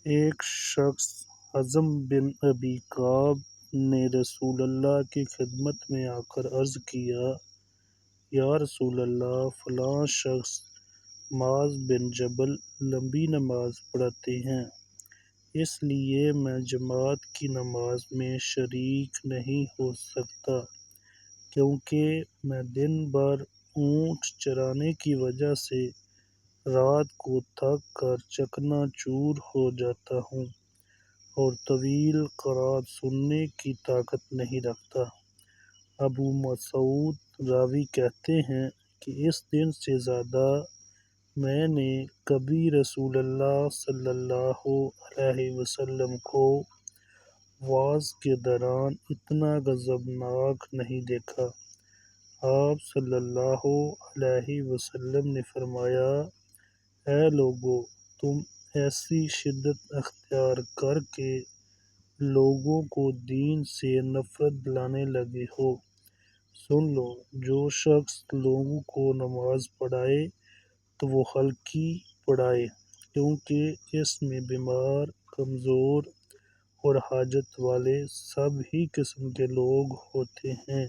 ایک شخص حزم بن ابی کعب نے رسول اللہ کی خدمت میں آ کر عرض کیا، یا رسول اللہ، فلاں شخص معاذ بن جبل لمبی نماز پڑھاتے ہیں، اس لیے میں جماعت کی نماز میں شریک نہیں ہو سکتا، کیونکہ میں دن بھر اونٹ چرانے کی وجہ سے رات کو تھک کر چکنا چور ہو جاتا ہوں اور طویل قرات سننے کی طاقت نہیں رکھتا۔ ابو مسعود راوی کہتے ہیں کہ اس دن سے زیادہ میں نے کبھی رسول اللہ صلی اللہ علیہ وسلم کو وعظ کے دوران اتنا غضبناک نہیں دیکھا۔ آپ صلی اللہ علیہ وسلم نے فرمایا، اے لوگو، تم ایسی شدت اختیار کر کے لوگوں کو دین سے نفرت دلانے لگے ہو، سن لو، جو شخص لوگوں کو نماز پڑھائے تو وہ ہلکی پڑھائے، کیونکہ اس میں بیمار، کمزور اور حاجت والے سب ہی قسم کے لوگ ہوتے ہیں۔